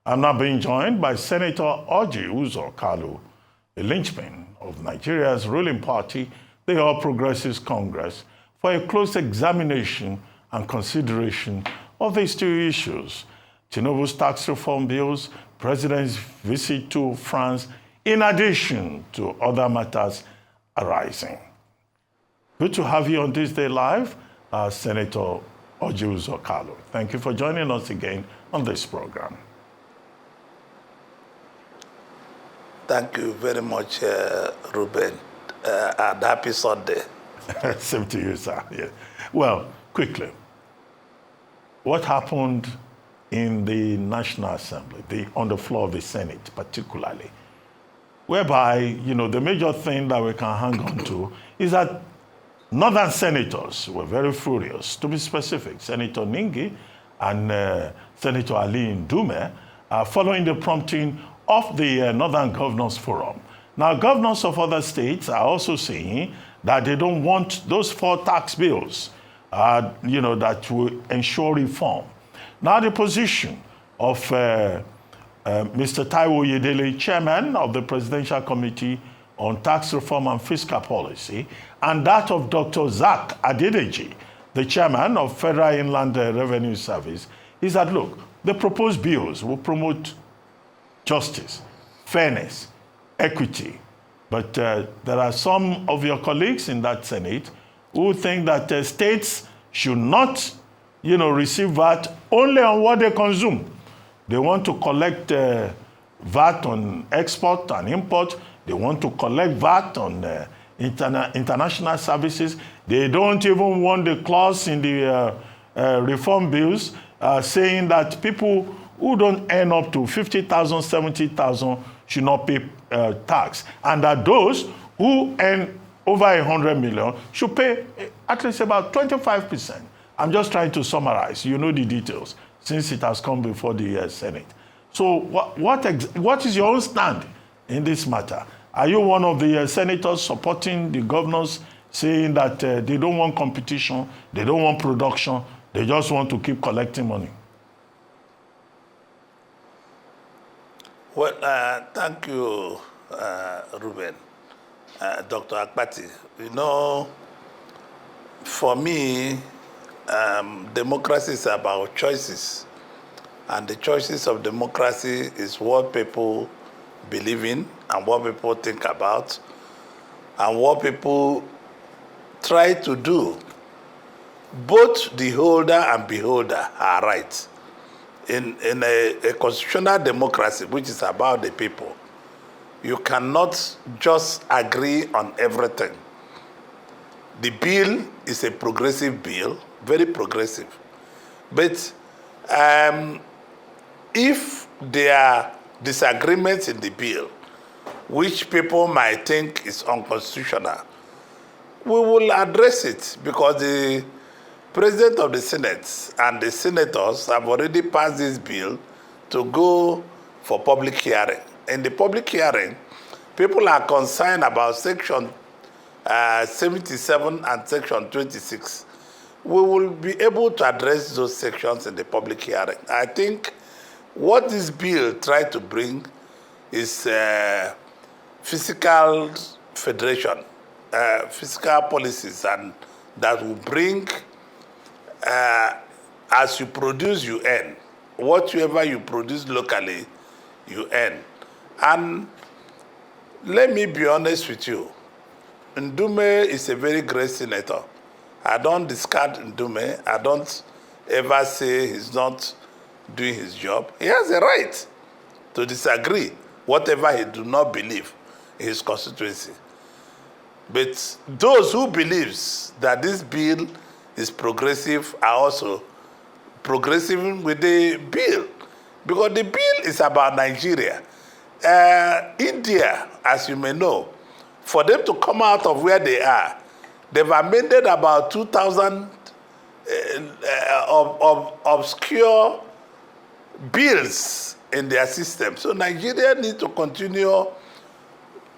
I'm now being joined by Senator Orji Uzor Kalu, a linchpin of Nigeria's ruling party, the All Progressives Congress, for a close examination and consideration of these two issues: Tinubu's tax reform bills, President's visit to France, in addition to other matters arising. Good to have you on this day live, Senator Orji Uzor Kalu. Thank you for joining us again on this program. Thank you very much, Ruben, and happy Sunday. Same to you, sir. Yeah. Well, quickly, what happened in the National Assembly, on the floor of the Senate particularly, whereby, the major thing that we can hang on to is that Northern senators were very furious. To be specific, Senator Ningi and Senator Ali Ndume, following the prompting of the Northern Governors Forum. Now, governors of other states are also saying that they don't want those 4 tax bills, that will ensure reform. Now, the position of Mr. Taiwo Yedele, chairman of the Presidential Committee on Tax Reform and Fiscal Policy, and that of Dr. Zach Adedeji, the chairman of Federal Inland Revenue Service, is that, look, the proposed bills will promote justice, fairness, equity. But there are some of your colleagues in that Senate who think that states should not, receive VAT only on what they consume. They want to collect VAT on export and import. They want to collect VAT on international services. They don't even want the clause in the reform bills saying that people who don't earn up to 50,000, 70,000 should not pay tax. And that those who earn over 100 million should pay at least about 25%. I'm just trying to summarize. You know the details since it has come before the Senate. So what is your own stand in this matter? Are you one of the senators supporting the governors saying that they don't want competition, they don't want production, they just want to keep collecting money? Well, thank you, Ruben, Dr. Akpati. For me, democracy is about choices. And the choices of democracy is what people believe in and what people think about and what people try to do. Both the holder and beholder are right. In a constitutional democracy, which is about the people, you cannot just agree on everything. The bill is a progressive bill, very progressive. But if there are disagreements in the bill, which people might think is unconstitutional, we will address it because the President of the Senate and the senators have already passed this bill to go for public hearing. In the public hearing, people are concerned about Section 77 and Section 26. We will be able to address those sections in the public hearing. I think what this bill tried to bring is fiscal federation, fiscal policies, and that will bring as you produce, you earn. Whatever you produce locally, you earn. And let me be honest with you. Ndume is a very great senator. I don't discard Ndume. I don't ever say he's not doing his job. He has a right to disagree, whatever he do not believe in his constituency. But those who believes that this bill is progressive are also progressive with the bill, because the bill is about Nigeria. India, as you may know, for them to come out of where they are, they've amended about 2,000 obscure bills in their system. So Nigeria needs to continue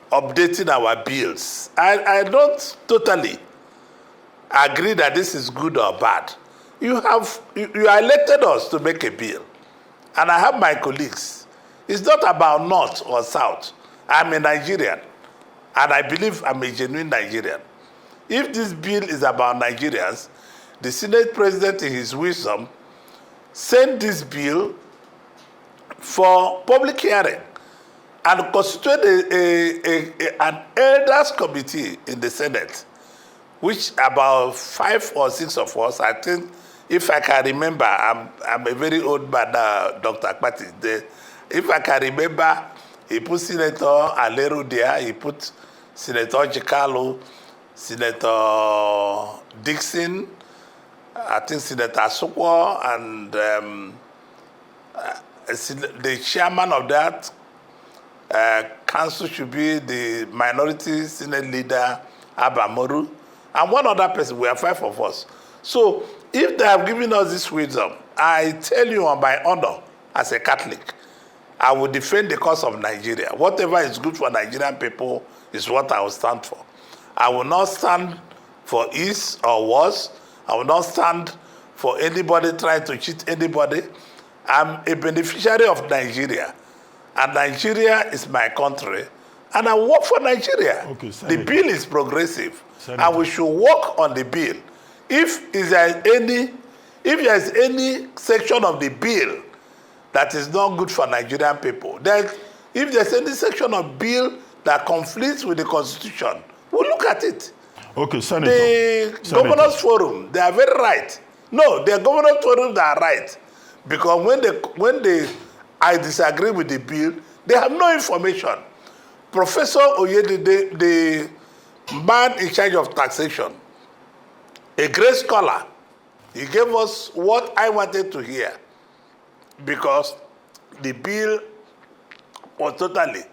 updating our bills. I don't totally agree that this is good or bad. You elected us to make a bill. and I have my colleagues. It's not about North or South. I'm a Nigerian, and I believe I'm a genuine Nigerian. If this bill is about Nigerians, the Senate President, in his wisdom, sent this bill for public hearing and constituted an elders committee in the Senate, which about 5 or 6 of us, I think, if I can remember, I'm a very old man now, Dr. Akpati. If I can remember, he put Senator Aleru there, he put Senator Orji Kalu, Senator Dixon, I think Senator Sukwo, and the chairman of that council should be the minority Senate leader, Abamoru, and one other person. We are 5 of us. So if they have given us this wisdom, I tell you on my honor as a Catholic, I will defend the cause of Nigeria. Whatever is good for Nigerian people is what I will stand for. I will not stand for east or west. I will not stand for anybody trying to cheat anybody. I'm a beneficiary of Nigeria, and Nigeria is my country, and I work for Nigeria. Okay, the bill is progressive, Senator, and we should work on the bill. If there is any section of the bill that is not good for Nigerian people, then if there's any section of bill that conflicts with the Constitution, we'll look at it. Okay, Senator. The Governors Forum, they are very right. No, the Governors Forum, they are right. Because I disagree with the bill, they have no information. Professor Oyedide, the man in charge of taxation, a great scholar, he gave us what I wanted to hear, because the bill was totally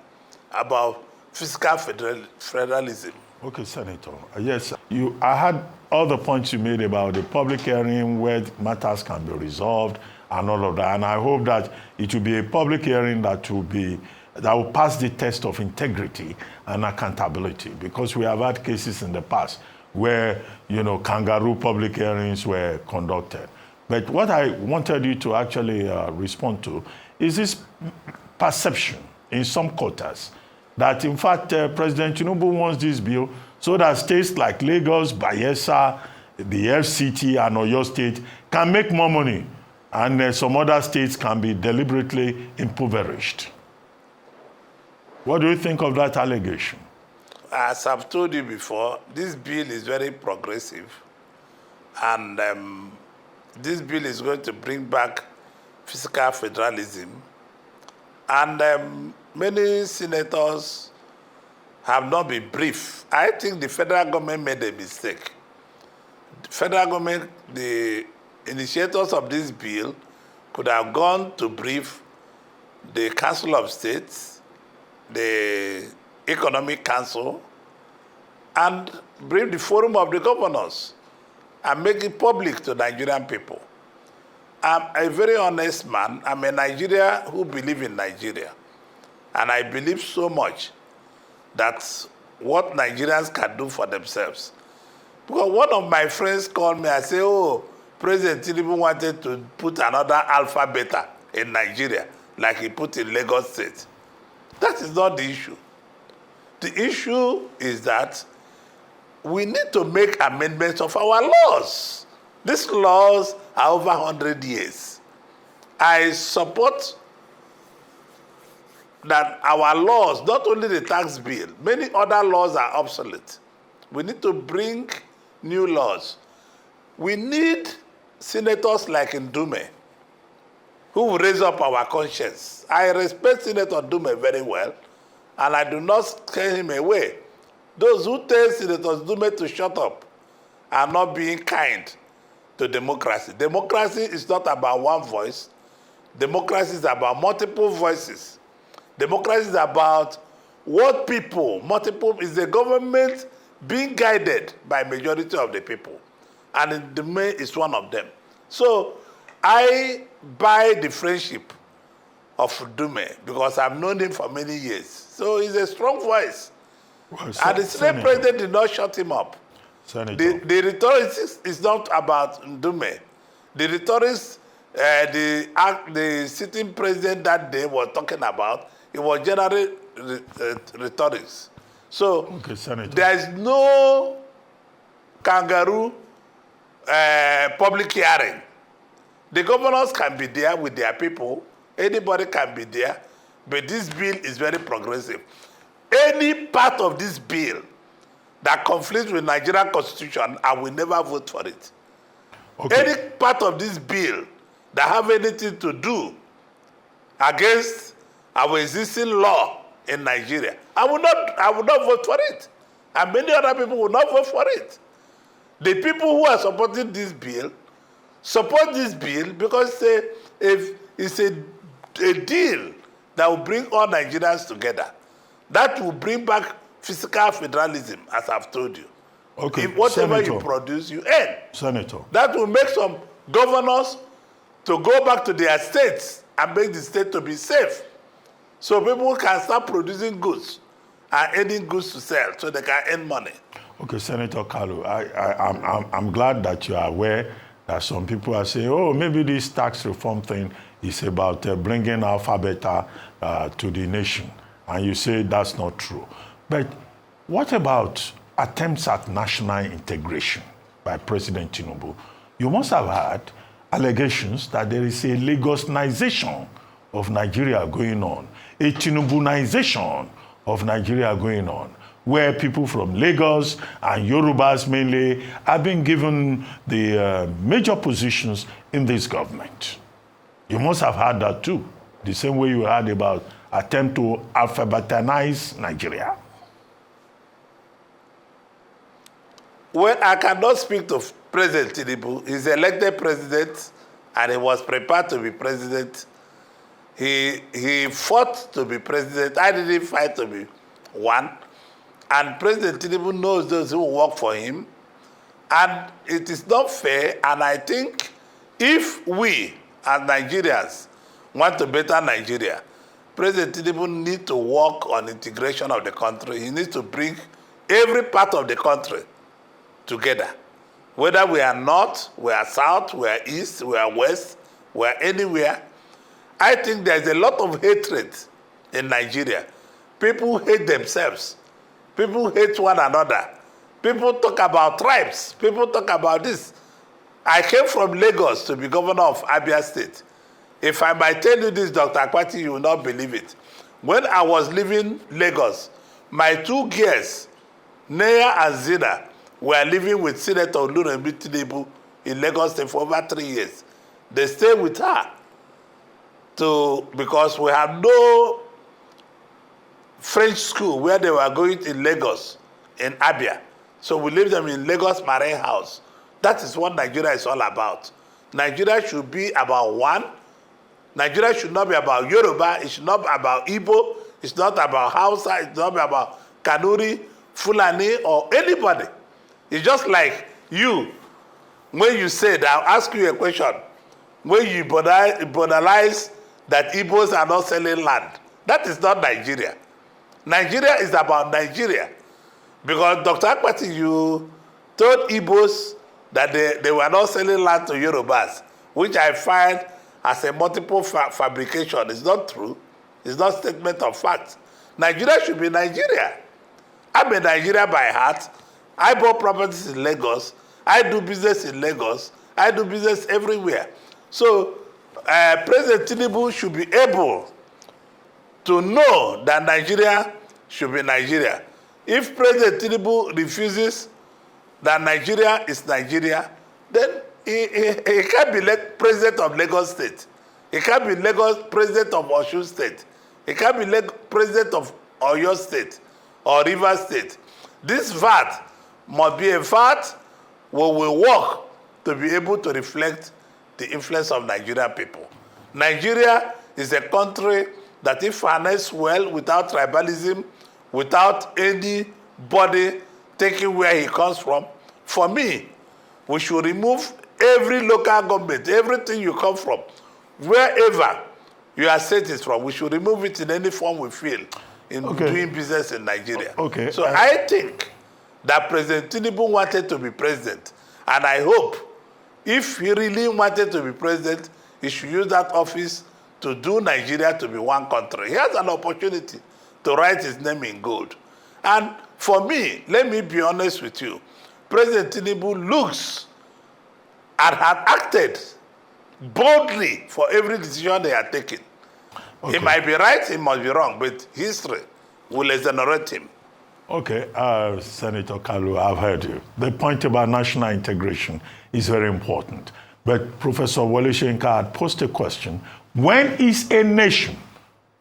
about fiscal federalism. Okay, Senator. Yes, I had all the points you made about the public hearing where matters can be resolved and all of that. And I hope that it will be a public hearing that will pass the test of integrity and accountability, because we have had cases in the past where, kangaroo public hearings were conducted. But what I wanted you to actually respond to is this perception in some quarters that, in fact, President Tinubu wants this bill so that states like Lagos, Bayelsa, the FCT, and Oyo State can make more money, and some other states can be deliberately impoverished. What do you think of that allegation? As I've told you before, this bill is very progressive, and this bill is going to bring back fiscal federalism, and many senators have not been briefed. I think the federal government made a mistake. The federal government, the initiators of this bill, could have gone to brief the Council of States, the Economic Council, and brief the Forum of the Governors and make it public to Nigerian people. I'm a very honest man. I'm a Nigerian who believes in Nigeria. And I believe so much that what Nigerians can do for themselves. Because one of my friends called me and said, oh, President Tinubu wanted to put another alpha beta in Nigeria, like he put in Lagos State. That is not the issue. The issue is that we need to make amendments of our laws. These laws are over 100 years. I support that our laws, not only the tax bill, many other laws are obsolete. We need to bring new laws. We need senators like Ndume, who will raise up our conscience. I respect Senator Ndume very well, and I do not scare him away. Those who tell Senator Ndume to shut up are not being kind to democracy. Democracy is not about one voice. Democracy is about multiple voices. Democracy is about what people, multiple, is the government being guided by majority of the people. And Ndume is one of them. So I buy the friendship of Ndume because I've known him for many years. So he's a strong voice. Well, and the Senate President did not shut him up. The rhetoric is not about Ndume. The rhetoric the sitting president that day was talking about, it was generally rhetorics. So there is no kangaroo public hearing. The governors can be there with their people. Anybody can be there. But this bill is very progressive. Any part of this bill that conflicts with Nigerian constitution, I will never vote for it. Okay. Any part of this bill that have anything to do against our existing law in Nigeria, I will not vote for it. And many other people will not vote for it. The people who are supporting this bill support this bill because it's a deal that will bring all Nigerians together. That will bring back fiscal federalism, as I've told you. Okay, if whatever Senator, you produce, you earn. Senator. That will make some governors to go back to their states and make the state to be safe. So people can start producing goods and earning goods to sell so they can earn money. Okay, Senator Kalu, I'm glad that you are aware that some people are saying, oh, maybe this tax reform thing is about bringing alphabet to the nation. And you say that's not true. But what about attempts at national integration by President Tinubu? You must have had allegations that there is a Lagosization of Nigeria going on, a Tinubunization of Nigeria going on, where people from Lagos and Yorubas mainly have been given the major positions in this government. You must have heard that too, the same way you heard about attempt to alphabetize Nigeria. Well, I cannot speak to President Tinubu. He's elected president and he was prepared to be president. He fought to be president. I didn't fight to be one. And President Tinubu knows those who work for him. And it is not fair. And I think if we, as Nigerians, want to better Nigeria, President Tinubu needs to work on integration of the country. He needs to bring every part of the country together. Whether we are north, we are south, we are east, we are west, we are anywhere. I think there's a lot of hatred in Nigeria. People hate themselves. People hate one another. People talk about tribes. People talk about this. I came from Lagos to be governor of Abia State. If I might tell you this, Dr. Akwati, you will not believe it. When I was leaving Lagos, my two girls, Nea and Zina, were living with Senator Oluremi Tinubu in Lagos State for over 3 years. They stayed with her because we have no French school where they were going in Lagos, in Abia. So we leave them in Lagos Marine House. That is what Nigeria is all about. Nigeria should be about one. Nigeria should not be about Yoruba. It should not be about Igbo. It's not about Hausa. It's not about Kanuri, Fulani, or anybody. It's just like you, when you said, I'll ask you a question, when you banalize that Igbos are not selling land. That is not Nigeria. Nigeria is about Nigeria. Because Dr. Akwati, you told Igbos that they were not selling land to Yorubas, which I find as a multiple fabrication. It's not true. It's not statement of fact. Nigeria should be Nigeria. I'm a Nigeria by heart. I bought properties in Lagos. I do business in Lagos. I do business everywhere. So President Tinubu should be able to know that Nigeria should be Nigeria. If President Tinubu refuses that Nigeria is Nigeria, then he can't be president of Lagos State. He can't be president of Osun State. He can't be president of Oyo State or Rivers State. This VAT must be a VAT where we work to be able to reflect the influence of Nigerian people. Nigeria is a country that if harnessed well, without tribalism, without anybody taking where he comes from, for me, we should remove every local government, everything you come from, wherever your state is from, we should remove it in any form we feel in doing business in Nigeria. Okay. So I think that President Tinubu wanted to be president, and I hope if he really wanted to be president, he should use that office to do Nigeria to be one country. He has an opportunity to write his name in gold. And for me, let me be honest with you, President Tinubu looks and has acted boldly for every decision they are taking. Okay. He might be right, he might be wrong, but history will exonerate him. Okay, Senator Kalu, I've heard you. The point about national integration is very important. But Professor Wole Soyinka had posed a question. When is a nation?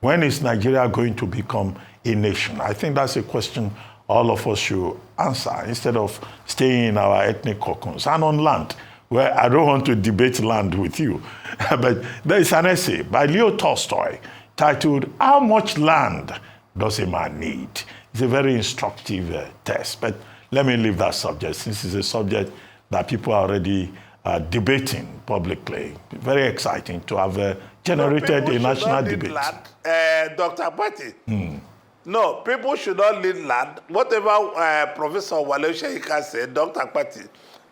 When is Nigeria going to become a nation? I think that's a question all of us should answer instead of staying in our ethnic cocoons. And on land, where I don't want to debate land with you, but there is an essay by Leo Tolstoy titled, How Much Land Does a Man Need? It's a very instructive test, but let me leave that subject since it's a subject that people are already debating publicly. Very exciting to have generated a national debate. Dr. Patti, no, people should not lead land. Whatever Professor Wole Soyinka said, Dr. Patti,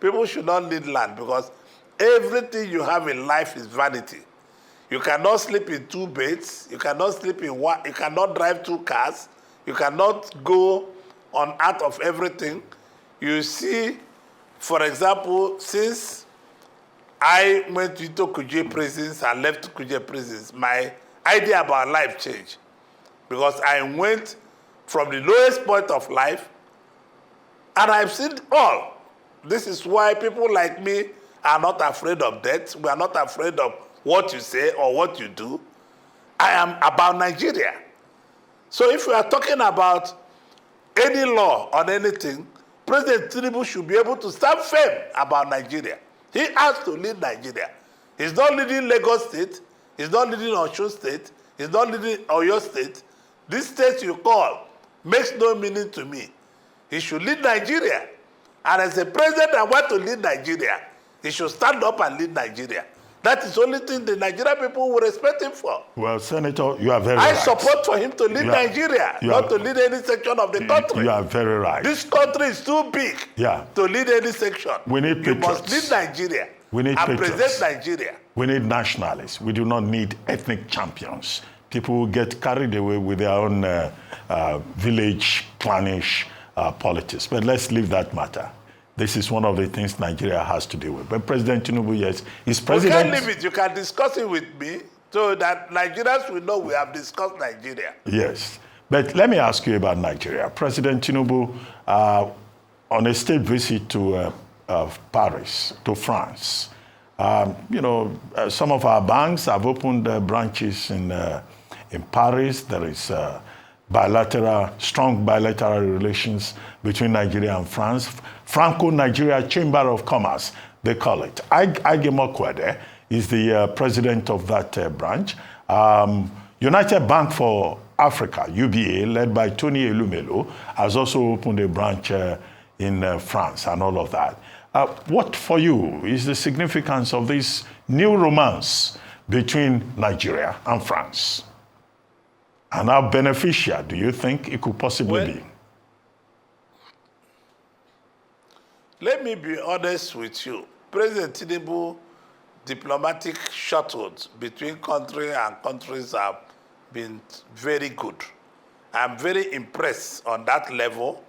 people should not lead land because everything you have in life is vanity. You cannot sleep in two beds. You cannot sleep in one. You cannot drive two cars. You cannot go on out of everything. You see, for example, since I went into Kuje prisons and left Kuje prisons, my idea about life changed. Because I went from the lowest point of life and I've seen all. This is why people like me are not afraid of death. We are not afraid of what you say or what you do. I am about Nigeria. So if we are talking about any law on anything, President Tinubu should be able to stand firm about Nigeria. He has to lead Nigeria. He's not leading Lagos State. He's not leading Osun State. He's not leading Oyo State. This state you call makes no meaning to me. He should lead Nigeria. And as a president that wants to lead Nigeria, he should stand up and lead Nigeria. That is the only thing the Nigerian people will respect him for. Well, Senator, you are very right. I support for him to lead Nigeria, not to lead any section of the country. You are very right. This country is too big to lead any section. We need patriots. You must lead Nigeria. We need and patriots. present Nigeria. We need nationalists. We do not need ethnic champions. People who get carried away with their own village, clannish politics. But let's leave that matter. This is one of the things Nigeria has to deal with. But President Tinubu, yes, is president. You can't leave it. You can discuss it with me so that Nigerians will know we have discussed Nigeria. Yes. But let me ask you about Nigeria. President Tinubu, on a state visit to Paris, to France, some of our banks have opened branches in Paris. There is strong bilateral relations between Nigeria and France. Franco-Nigeria Chamber of Commerce, they call it. Agemo Kwede is the president of that branch. United Bank for Africa, UBA, led by Tony Elumelu, has also opened a branch in France and all of that. What for you is the significance of this new romance between Nigeria and France? And how beneficial do you think it could possibly be? Let me be honest with you. President Tinubu, diplomatic shuttles between country and countries have been very good. I'm very impressed on that level.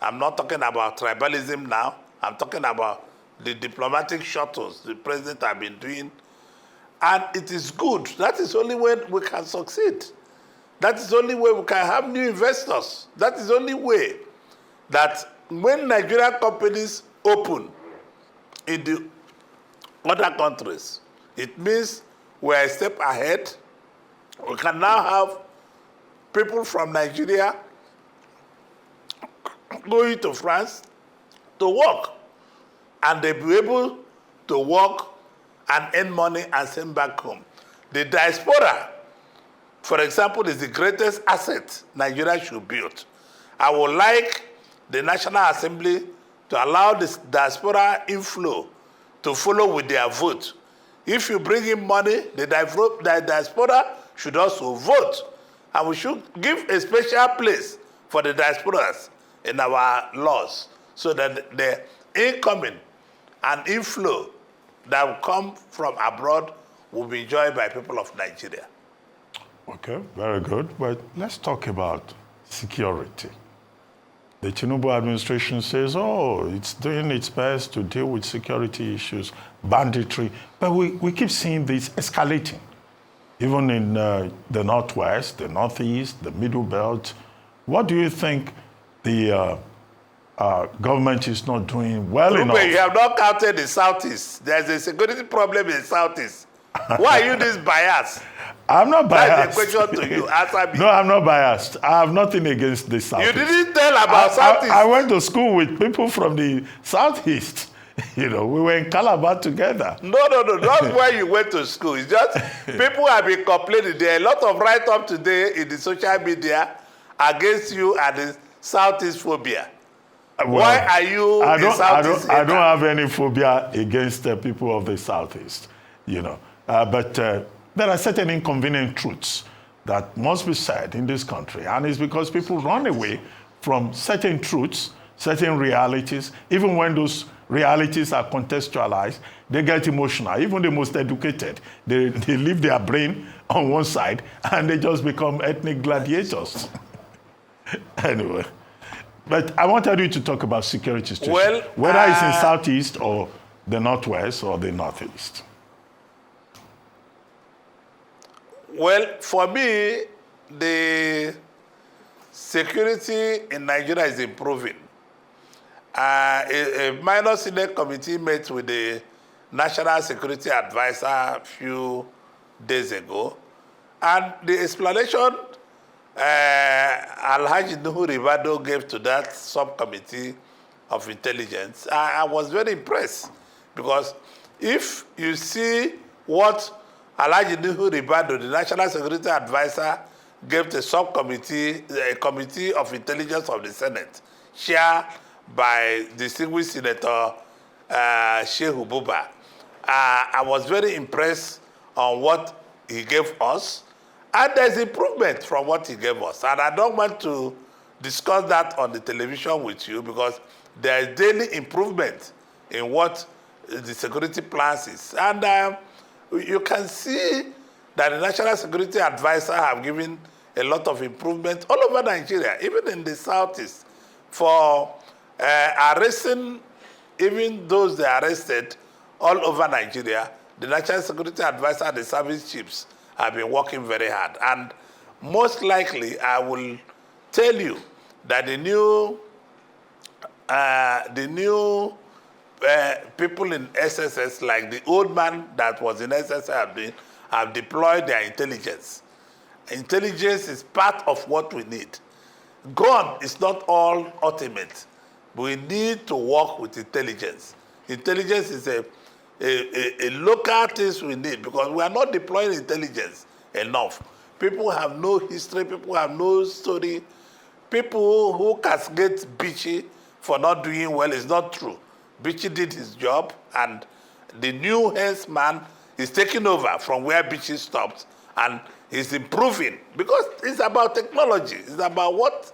I'm not talking about tribalism now. I'm talking about the diplomatic shuttles the president has been doing. And it is good. That is only way we can succeed. That is the only way we can have new investors. That is the only way that when Nigerian companies open in the other countries, it means we're a step ahead. We can now have people from Nigeria going to France to work. And they'll be able to work and earn money and send back home. The diaspora, for example, is the greatest asset Nigeria should build. I would like the National Assembly to allow this diaspora inflow to follow with their vote. If you bring in money, the diaspora should also vote. And we should give a special place for the diasporas in our laws so that the incoming and inflow that will come from abroad will be enjoyed by people of Nigeria. Okay, very good. But let's talk about security. The Tinubu administration says, oh, it's doing its best to deal with security issues, banditry. But we keep seeing this escalating, even in the Northwest, the Northeast, the Middle Belt. What do you think the government is not doing well enough? You have not counted the Southeast. There's a security problem in the Southeast. Why are you this biased? I'm not biased. That's the question to you. Answer me. No, I'm not biased. I have nothing against the Southeast. You didn't tell about Southeast. I went to school with people from the Southeast. You know, we were in Calabar together. No. That's where you went to school. It's just people have been complaining. There are a lot of write-up today in the social media against you and the Southeast phobia. Well, why are you I don't have any phobia against the people of the Southeast, you know. But there are certain inconvenient truths that must be said in this country. And it's because people run away from certain truths, certain realities. Even when those realities are contextualized, they get emotional. Even the most educated, they leave their brain on one side and they just become ethnic gladiators. Anyway. But I wanted you to talk about security situation, whether it's in Southeast or the Northwest or the Northeast. Well, for me, the security in Nigeria is improving. A minor Senate committee met with the National Security Advisor a few days ago, and the explanation Alhaji Nuhu Ribado gave to that subcommittee of intelligence, I was very impressed, because if you see what Alhaji Nuhu Ribado, the National Security Advisor, gave to a committee of intelligence of the Senate, chaired by distinguished Senator Shehu Buba, I was very impressed on what he gave us. And there's improvement from what he gave us. And I don't want to discuss that on the television with you, because there is daily improvement in what the security plans is. And you can see that the National Security Advisor have given a lot of improvement all over Nigeria, even in the Southeast, for arresting even those they arrested all over Nigeria. The National Security Advisor and the service chiefs have been working very hard. And most likely, I will tell you that the new people in SSS, like the old man that was in SSS, have deployed their intelligence. Intelligence is part of what we need. Gun is not all ultimate. We need to work with intelligence. Intelligence is a local thing we need, because we are not deploying intelligence enough. People have no history, people have no story. People who castigate Bichi for not doing well is not true. Bichi did his job, and the new henchman is taking over from where Bichi stopped, and he's improving, because it's about technology. It's about what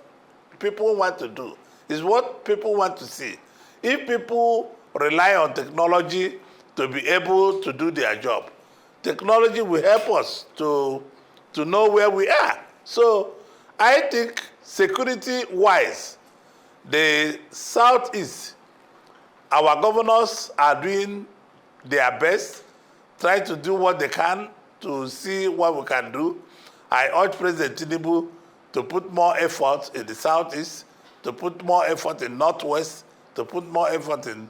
people want to do. It's what people want to see. If people rely on technology to be able to do their job, technology will help us to know where we are. So I think security-wise, the Southeast, our governors are doing their best, trying to do what they can to see what we can do. I urge President Tinubu to put more effort in the Southeast, to put more effort in Northwest, to put more effort in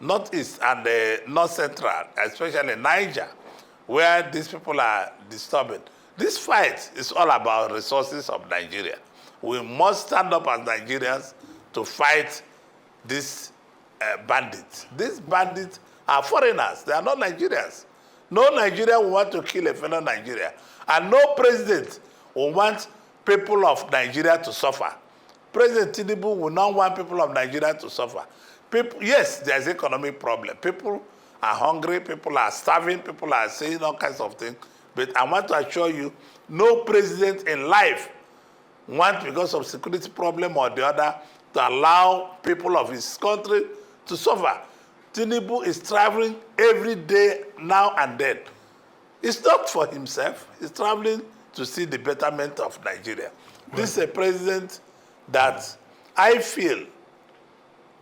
Northeast and the North Central, especially Niger, where these people are disturbing. This fight is all about resources of Nigeria. We must stand up as Nigerians to fight these bandits. These bandits are foreigners. They are not Nigerians. No Nigerian will want to kill a fellow Nigerian. And no president will want people of Nigeria to suffer. President Tinubu will not want people of Nigeria to suffer. People, yes, there's an economic problem. People are hungry, people are starving, people are saying all kinds of things. But I want to assure you, no president in life wants, because of security problem or the other, to allow people of his country to suffer. Tinubu is traveling every day now and then. It's not for himself. He's traveling to see the betterment of Nigeria. This is a president that I feel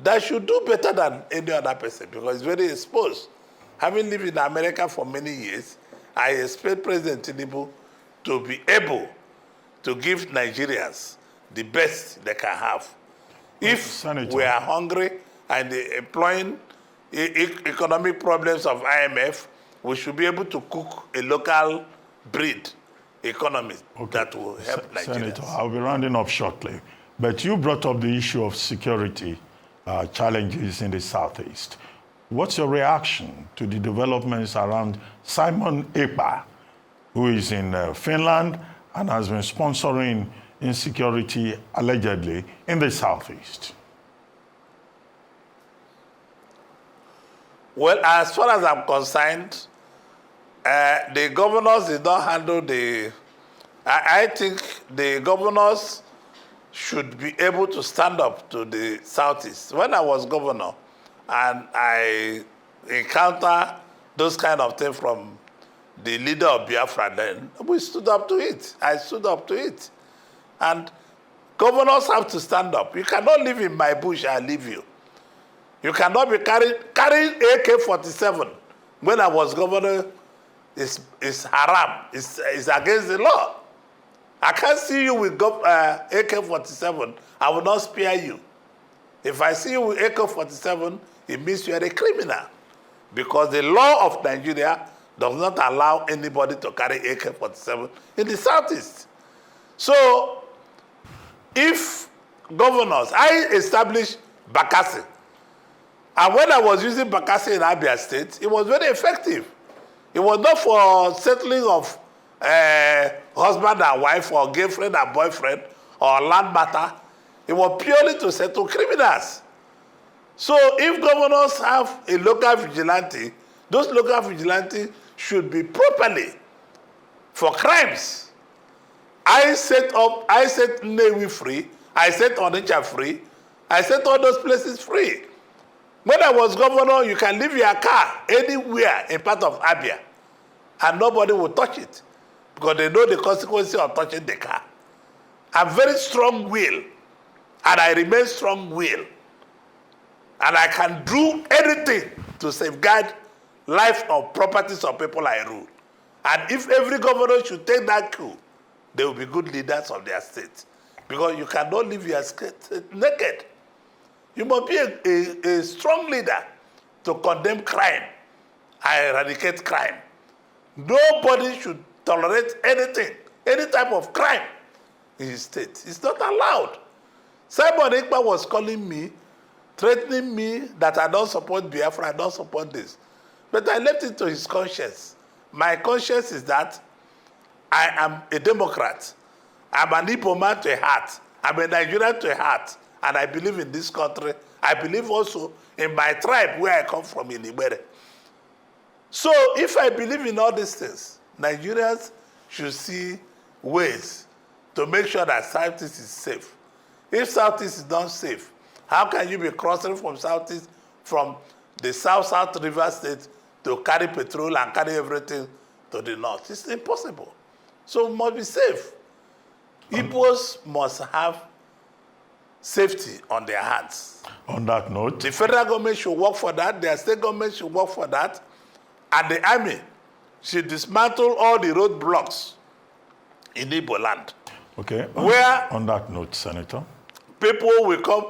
that should do better than any other person because he's very exposed. Having lived in America for many years, I expect President Tinubu to be able to give Nigerians the best they can have. If Senator, we are hungry and employing economic problems of IMF, we should be able to cook a local breed economy that will help Nigerians. Senator, I'll be rounding up shortly. But you brought up the issue of security challenges in the Southeast. What's your reaction to the developments around Simon Ekpa, who is in Finland and has been sponsoring insecurity, allegedly, in the Southeast? Well, as far as I'm concerned, the governors did not handle the... I think the governors should be able to stand up to the Southeast. When I was governor and I encountered those kind of things from the leader of Biafra then, we stood up to it. I stood up to it. And governors have to stand up. You cannot live in my bush, I leave you. You cannot be carrying AK-47. When I was governor, is haram. It's against the law. I can't see you with AK-47. I will not spare you. If I see you with AK-47, it means you are a criminal. Because the law of Nigeria does not allow anybody to carry AK-47 in the Southeast. So, if governors, I established Bakassi. And when I was using Bakassi in Abia State, it was very effective. It was not for settling of husband and wife or girlfriend and boyfriend or land matter. It was purely to settle criminals. So if governors have a local vigilante, those local vigilantes should be properly for crimes. I set Nnewi free, I set Onitsha free, I set all those places free. When I was governor, you can leave your car anywhere in part of Abia and nobody will touch it because they know the consequences of touching the car. I'm very strong-willed and I remain strong-willed. And I can do anything to safeguard life or properties of people I rule. And if every governor should take that cue, they will be good leaders of their state. Because you cannot leave your state naked. You must be a strong leader to condemn crime and eradicate crime. Nobody should tolerate anything, any type of crime in his state. It's not allowed. Simon Ekpa was calling me, threatening me that I don't support Biafra, I don't support this. But I left it to his conscience. My conscience is that I am a Democrat. I'm an Igbo man to a heart. I'm a Nigerian to a heart. And I believe in this country. I believe also in my tribe where I come from in Ibere. So if I believe in all these things, Nigerians should see ways to make sure that Southeast is safe. If Southeast is not safe, how can you be crossing from Southeast, from the South River State to carry petrol and carry everything to the north? It's impossible. So we must be safe. Igbos must have safety on their hands. On that note, the federal government should work for that, their state government should work for that, and the army should dismantle all the roadblocks in Igbo land. Okay. Where on that note, Senator, people will come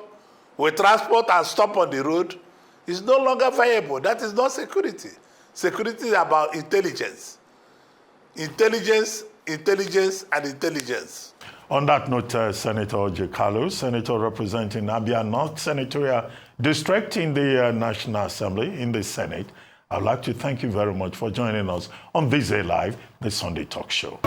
with transport and stop on the road. It's no longer viable. That is not security. Security is about intelligence. Intelligence, intelligence, and intelligence. On that note, Senator Orji Kalu, Senator representing Abia North Senatorial District in the National Assembly, in the Senate, I'd like to thank you very much for joining us on This Day Live, the Sunday Talk Show.